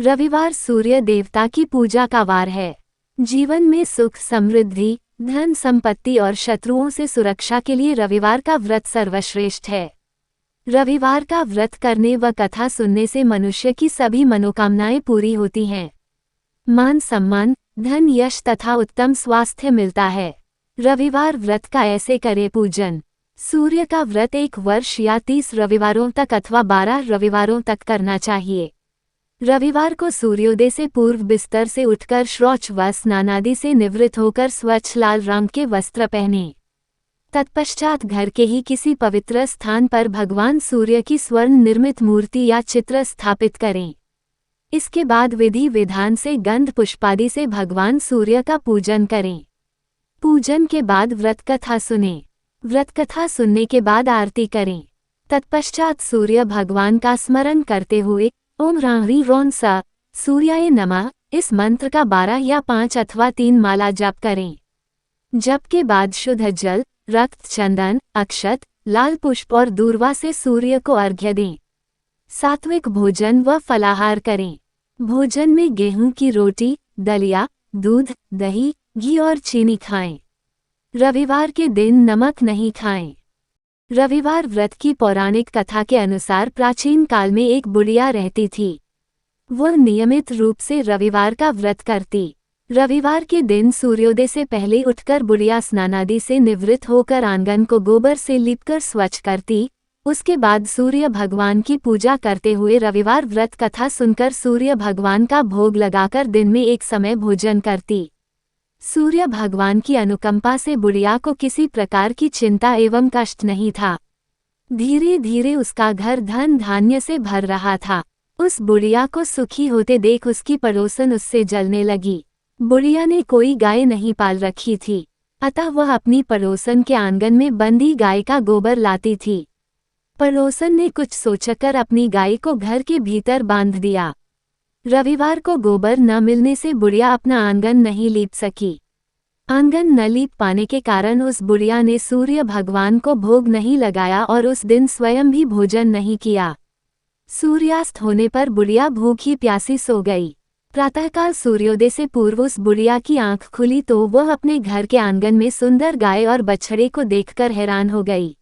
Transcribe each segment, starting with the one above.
रविवार सूर्य देवता की पूजा का वार है। जीवन में सुख, समृद्धि, धन संपत्ति और शत्रुओं से सुरक्षा के लिए रविवार का व्रत सर्वश्रेष्ठ है। रविवार का व्रत करने व कथा सुनने से मनुष्य की सभी मनोकामनाएं पूरी होती हैं। मान सम्मान, धन, यश तथा उत्तम स्वास्थ्य मिलता है। रविवार व्रत का ऐसे करे पूजन। सूर्य का व्रत 1 वर्ष या 30 रविवारों तक अथवा 12 रविवारों तक करना चाहिए। रविवार को सूर्योदय से पूर्व बिस्तर से उठकर शौच व स्नानादि से निवृत्त होकर स्वच्छ लाल रंग के वस्त्र पहनें। तत्पश्चात घर के ही किसी पवित्र स्थान पर भगवान सूर्य की स्वर्ण निर्मित मूर्ति या चित्र स्थापित करें। इसके बाद विधि विधान से गंध पुष्पादि से भगवान सूर्य का पूजन करें। पूजन के बाद व्रत कथा सुनें। व्रत कथा सुनने के बाद आरती करें। तत्पश्चात सूर्य भगवान का स्मरण करते हुए ओम ह्रीं ह्रौं स सूर्याय नमः इस मंत्र का 12 या 5 अथवा 3 माला जप करें। जप के बाद शुद्ध जल, रक्त, चंदन, अक्षत, लाल पुष्प और दूर्वा से सूर्य को अर्घ्य दें। सात्विक भोजन व फलाहार करें। भोजन में गेहूं की रोटी, दलिया, दूध, दही, घी और चीनी खाएं। रविवार के दिन नमक नहीं खाएं। रविवार व्रत की पौराणिक कथा के अनुसार प्राचीन काल में एक बुढ़िया रहती थी। वह नियमित रूप से रविवार का व्रत करती। रविवार के दिन सूर्योदय से पहले उठकर बुढ़िया स्नानादि से निवृत्त होकर आंगन को गोबर से लीपकर स्वच्छ करती। उसके बाद सूर्य भगवान की पूजा करते हुए रविवार व्रत कथा सुनकर सूर्य भगवान का भोग लगाकर दिन में एक समय भोजन करती। सूर्य भगवान की अनुकंपा से बुढ़िया को किसी प्रकार की चिंता एवं कष्ट नहीं था। धीरे धीरे उसका घर धन धान्य से भर रहा था। उस बुढ़िया को सुखी होते देख उसकी पड़ोसन उससे जलने लगी। बुढ़िया ने कोई गाय नहीं पाल रखी थी, अतः वह अपनी पड़ोसन के आंगन में बंधी गाय का गोबर लाती थी। पड़ोसन ने कुछ सोचकर अपनी गाय को घर के भीतर बांध दिया। रविवार को गोबर न मिलने से बुढ़िया अपना आंगन नहीं लीप सकी। आंगन न लीप पाने के कारण उस बुढ़िया ने सूर्य भगवान को भोग नहीं लगाया और उस दिन स्वयं भी भोजन नहीं किया। सूर्यास्त होने पर बुढ़िया भूखी प्यासी सो गई। प्रातःकाल सूर्योदय से पूर्व उस बुढ़िया की आंख खुली तो वह अपने घर के आंगन में सुंदर गाय और बछड़े को देखकर हैरान हो गई।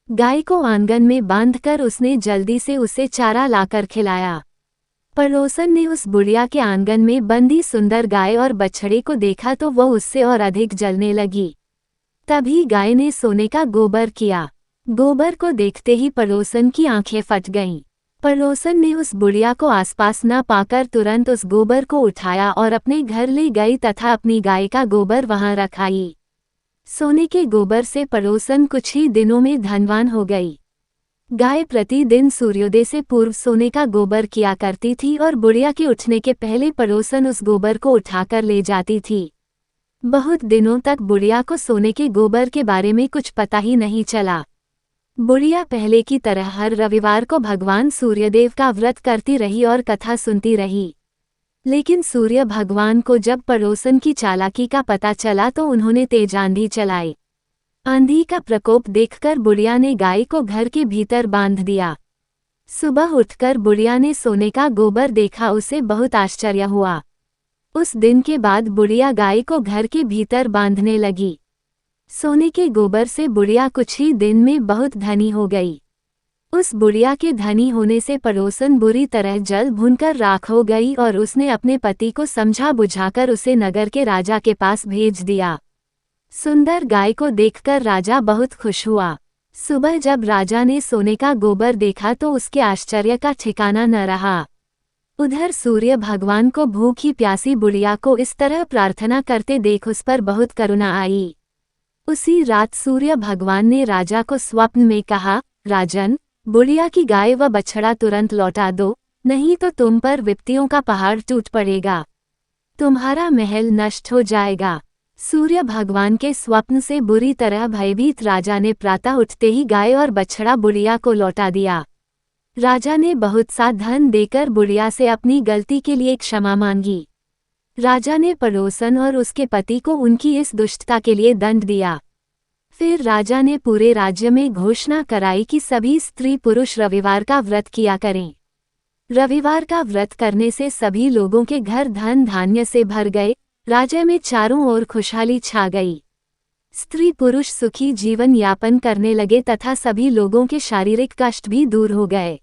गाय को आंगन में बांधकर उसने जल्दी से उसे चारा लाकर खिलाया। पड़ोसन ने उस बुढ़िया के आंगन में बंधी सुंदर गाय और बछड़े को देखा तो वह उससे और अधिक जलने लगी। तभी गाय ने सोने का गोबर किया। गोबर को देखते ही पड़ोसन की आंखें फट गईं। पड़ोसन ने उस बुढ़िया को आसपास न पाकर तुरंत उस गोबर को उठाया और अपने घर ले गई तथा अपनी गाय का गोबर वहां रखाई। सोने के गोबर से पड़ोसन कुछ ही दिनों में धनवान हो गई। गाय प्रतिदिन सूर्योदय से पूर्व सोने का गोबर किया करती थी और बुढ़िया के उठने के पहले पड़ोसन उस गोबर को उठाकर ले जाती थी। बहुत दिनों तक बुढ़िया को सोने के गोबर के बारे में कुछ पता ही नहीं चला। बुढ़िया पहले की तरह हर रविवार को भगवान सूर्यदेव का व्रत करती रही और कथा सुनती रही। लेकिन सूर्य भगवान को जब पड़ोसन की चालाकी का पता चला तो उन्होंने तेज आंधी चलाई। आंधी का प्रकोप देखकर बुढ़िया ने गाय को घर के भीतर बांध दिया। सुबह उठकर बुढ़िया ने सोने का गोबर देखा, उसे बहुत आश्चर्य हुआ। उस दिन के बाद बुढ़िया गाय को घर के भीतर बांधने लगी। सोने के गोबर से बुढ़िया कुछ ही दिन में बहुत धनी हो गई। उस बुढ़िया के धनी होने से पड़ोसन बुरी तरह जल भूनकर राख हो गई और उसने अपने पति को समझा बुझाकर उसे नगर के राजा के पास भेज दिया। सुंदर गाय को देखकर राजा बहुत खुश हुआ। सुबह जब राजा ने सोने का गोबर देखा तो उसके आश्चर्य का ठिकाना न रहा। उधर सूर्य भगवान को भूखी प्यासी बुढ़िया को इस तरह प्रार्थना करते देख उस पर बहुत करुणा आई। उसी रात सूर्य भगवान ने राजा को स्वप्न में कहा, राजन, बुढ़िया की गाय व बछड़ा तुरंत लौटा दो, नहीं तो तुम पर विपत्तियों का पहाड़ टूट पड़ेगा, तुम्हारा महल नष्ट हो जाएगा। सूर्य भगवान के स्वप्न से बुरी तरह भयभीत राजा ने प्रातः उठते ही गाय और बछड़ा बुढ़िया को लौटा दिया। राजा ने बहुत सा धन देकर बुढ़िया से अपनी गलती के लिए क्षमा मांगी। राजा ने पड़ोसन और उसके पति को उनकी इस दुष्टता के लिए दंड दिया। फिर राजा ने पूरे राज्य में घोषणा कराई कि सभी स्त्री पुरुष रविवार का व्रत किया करें। रविवार का व्रत करने से सभी लोगों के घर धन धान्य से भर गए, राज्य में चारों ओर खुशहाली छा गई। स्त्री पुरुष सुखी जीवन यापन करने लगे तथा सभी लोगों के शारीरिक कष्ट भी दूर हो गए।